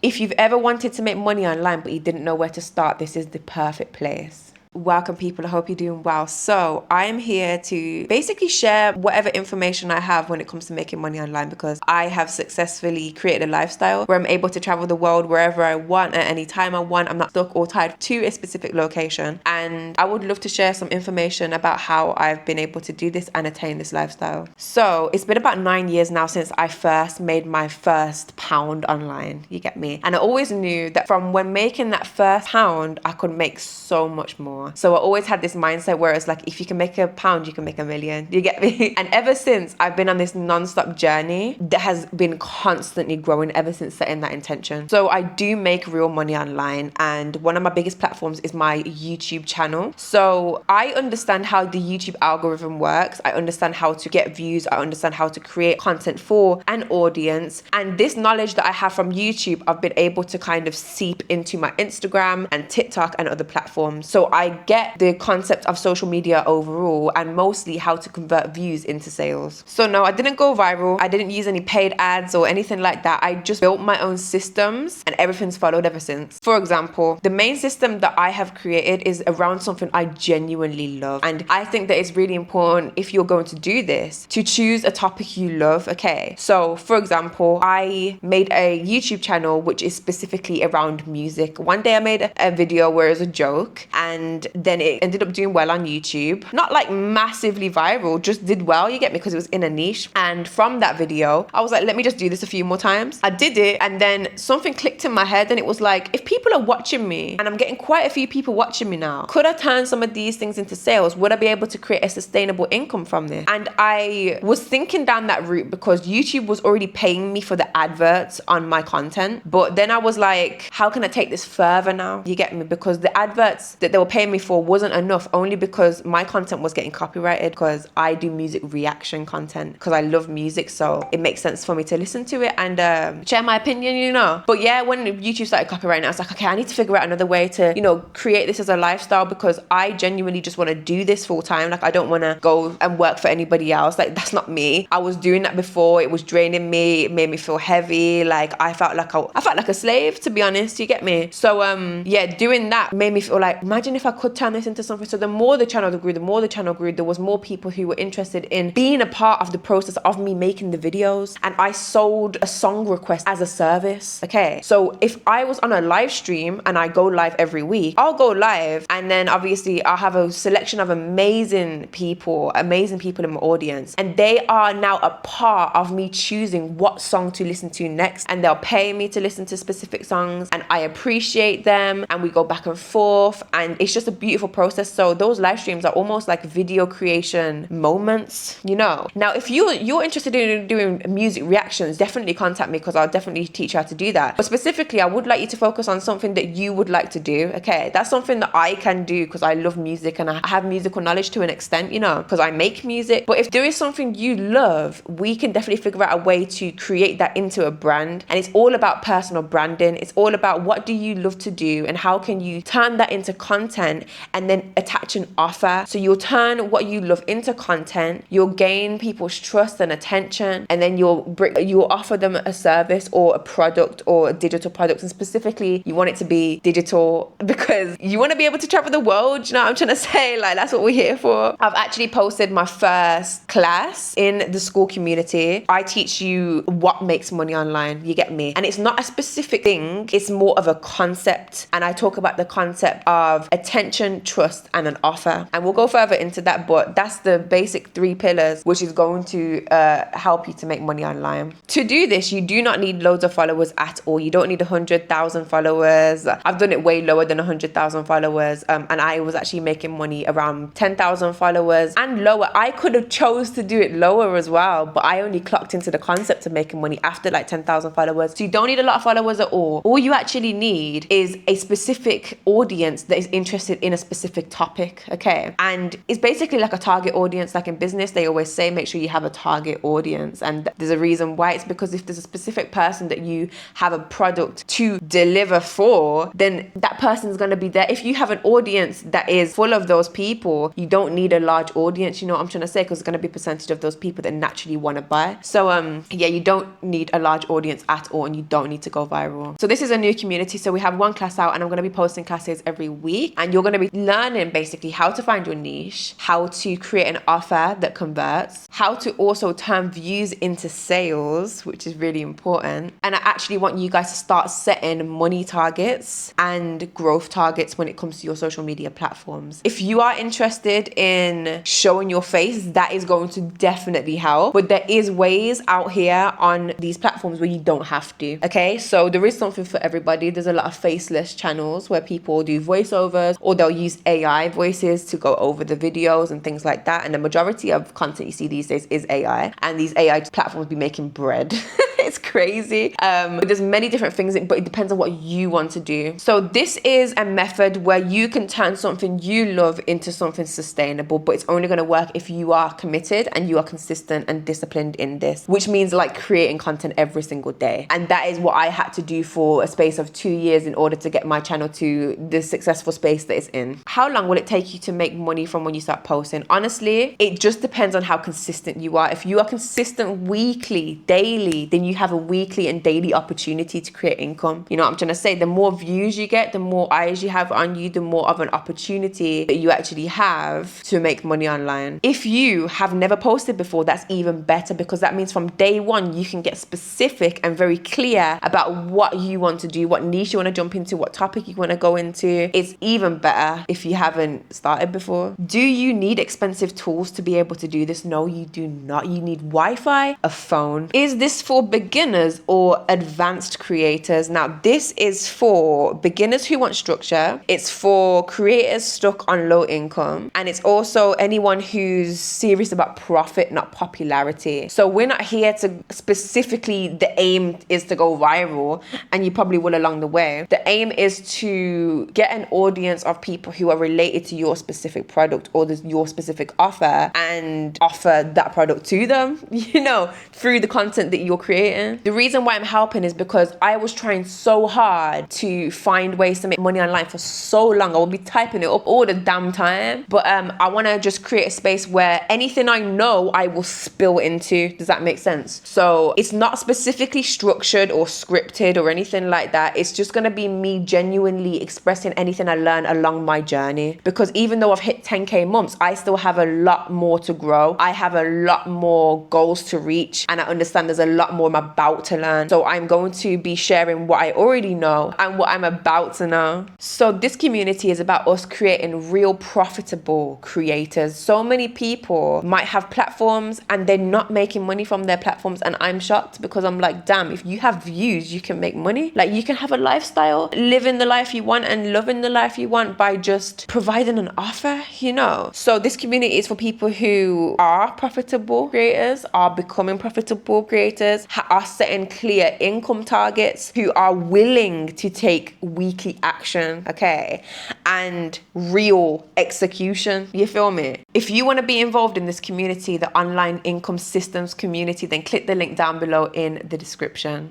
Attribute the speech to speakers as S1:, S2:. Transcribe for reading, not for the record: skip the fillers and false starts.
S1: If you've ever wanted to make money online but you didn't know where to start, this is the perfect place. Welcome, people. I hope you're doing well. So I'm here to basically share whatever information I have when it comes to making money online, because I have successfully created a lifestyle where I'm able to travel the world wherever I want at any time I want. I'm not stuck or tied to a specific location. And I would love to share some information about how I've been able to do this and attain this lifestyle. So it's been about 9 years now since I first made my first pound online. You get me? And I always knew that from when making that first pound, I could make so much more. So I always had this mindset where it's like, if you can make a pound, you can make a million. You get me? And ever since, I've been on this non-stop journey that has been constantly growing ever since setting that intention. So I do make real money online, and one of my biggest platforms is my YouTube channel. So I understand how the YouTube algorithm works. I understand how to get views. I understand how to create content for an audience. And this knowledge that I have from YouTube, I've been able to kind of seep into my Instagram and TikTok and other platforms. So I get the concept of social media overall, and mostly how to convert views into sales. So no, I didn't go viral. I didn't use any paid ads or anything like that. I just built my own systems, and everything's followed ever since. For example, the main system that I have created is around something I genuinely love. And I think that it's really important, if you're going to do this, to choose a topic you love. Okay. So for example, I made a YouTube channel which is specifically around music. One day I made a video where it was a joke, and then it ended up doing well on YouTube. Not like massively viral, just did well, you get me, because it was in a niche. And from that video, I was like, let me just do this a few more times. I did it, and then something clicked in my head, and it was like, if people are watching me, and I'm getting quite a few people watching me now, could I turn some of these things into sales? Would I be able to create a sustainable income from this? And I was thinking down that route because YouTube was already paying me for the adverts on my content. But then I was like, how can I take this further now? You get me? Because the adverts that they were paying me for wasn't enough, only because my content was getting copyrighted, because I do music reaction content because I love music, so it makes sense for me to listen to it and share my opinion, you know. But yeah, when YouTube started copyrighting, I was like, okay, I need to figure out another way to, you know, create this as a lifestyle, because I genuinely just want to do this full time. Like, I don't want to go and work for anybody else. Like, that's not me. I was doing that before. It was draining me. It made me feel heavy. Like, I felt like a slave, to be honest. You get me? So yeah, doing that made me feel like, imagine if I could turn this into something. So the more the channel grew, there was more people who were interested in being a part of the process of me making the videos. And I sold a song request as a service. Okay, so if I was on a live stream, and I go live every week, I'll go live, and then obviously I'll have a selection of amazing people in my audience, and they are now a part of me choosing what song to listen to next, and they'll pay me to listen to specific songs, and I appreciate them, and we go back and forth, and it's just a beautiful process. So those live streams are almost like video creation moments, you know. Now, if you're interested in doing music reactions, definitely contact me, because I'll definitely teach you how to do that. But specifically, I would like you to focus on something that you would like to do. Okay, that's something that I can do because I love music, and I have musical knowledge to an extent, you know, because I make music. But if there is something you love, we can definitely figure out a way to create that into a brand. And it's all about personal branding. It's all about, what do you love to do, and how can you turn that into content and then attach an offer. So you'll turn what you love into content, you'll gain people's trust and attention, and then you'll offer them a service or a product or a digital product. And specifically, you want it to be digital because you want to be able to travel the world. You know what I'm trying to say? Like, that's what we're here for. I've actually posted my first class in the school community. I teach you what makes money online. You get me? And it's not a specific thing, it's more of a concept. And I talk about the concept of attention, trust, and an offer. And we'll go further into that, but that's the basic 3 pillars, which is going to help you to make money online. To do this, you do not need loads of followers at all. You don't need 100,000 followers. I've done it way lower than 100,000 followers. And I was actually making money around 10,000 followers and lower. I could have chose to do it lower as well, but I only clocked into the concept of making money after like 10,000 followers. So you don't need a lot of followers at all. All you actually need is a specific audience that is interested interested in a specific topic, okay? And it's basically like a target audience. Like in business, they always say, make sure you have a target audience. And there's a reason why. It's because if there's a specific person that you have a product to deliver for, then that person's going to be there. If you have an audience that is full of those people, you don't need a large audience, you know what I'm trying to say? Because it's going to be a percentage of those people that naturally want to buy. So yeah, you don't need a large audience at all, and you don't need to go viral. So this is a new community. So we have one class out, and I'm going to be posting classes every week, and you're going to be learning basically how to find your niche, how to create an offer that converts, how to also turn views into sales, which is really important. And I actually want you guys to start setting money targets and growth targets when it comes to your social media platforms. If you are interested in showing your face, that is going to definitely help. But there is ways out here on these platforms where you don't have to. Okay, so there is something for everybody. There's a lot of faceless channels where people do voiceovers, or they'll use AI voices to go over the videos and things like that. And the majority of content you see these days is AI, and these AI platforms be making bread. It's crazy. But there's many different things, but it depends on what you want to do. So this is a method where you can turn something you love into something sustainable, but it's only going to work if you are committed and you are consistent and disciplined in this, which means like creating content every single day. And that is what I had to do for a space of 2 years in order to get my channel to the successful space that it's in. How long will it take you to make money from when you start posting? Honestly, it just depends on how consistent you are. If you are consistent weekly, daily, then you have a weekly and daily opportunity to create income. You know what I'm trying to say? The more views you get, the more eyes you have on you, the more of an opportunity that you actually have to make money online. If you have never posted before, that's even better, because that means from day one, you can get specific and very clear about what you want to do, what niche you want to jump into, what topic you want to go into. It's even better if you haven't started before. Do you need expensive tools to be able to do this? No, you do not. You need Wi-Fi, a phone. Is this for beginners or advanced creators? Now, this is for beginners who want structure. It's for creators stuck on low income. And it's also anyone who's serious about profit, not popularity. So we're not here to specifically, the aim is to go viral, and you probably will along the way. The aim is to get an audience of people who are related to your specific product or your specific offer, and offer that product to them, you know, through the content that you're creating. The reason why I'm helping is because I was trying so hard to find ways to make money online for so long. I will be typing it up all the damn time. But I want to just create a space where anything I know, I will spill into. Does that make sense? So it's not specifically structured or scripted or anything like that. It's just going to be me genuinely expressing anything I learn along my journey. Because even though I've hit 10K months, I still have a lot more to grow. I have a lot more goals to reach, and I understand there's a lot more I'm about to learn. So I'm going to be sharing what I already know and what I'm about to know. So this community is about us creating real profitable creators. So many people might have platforms and they're not making money from their platforms, and I'm shocked, because I'm like, damn, if you have views, you can make money. Like, you can have a lifestyle, living the life you want and loving the life you want by just providing an offer, you know. So this community is for people who are profitable creators, are becoming profitable creators, are setting clear income targets, who are willing to take weekly action, okay, and real execution. You feel me? If you want to be involved in this community, the online income systems community, then click the link down below in the description.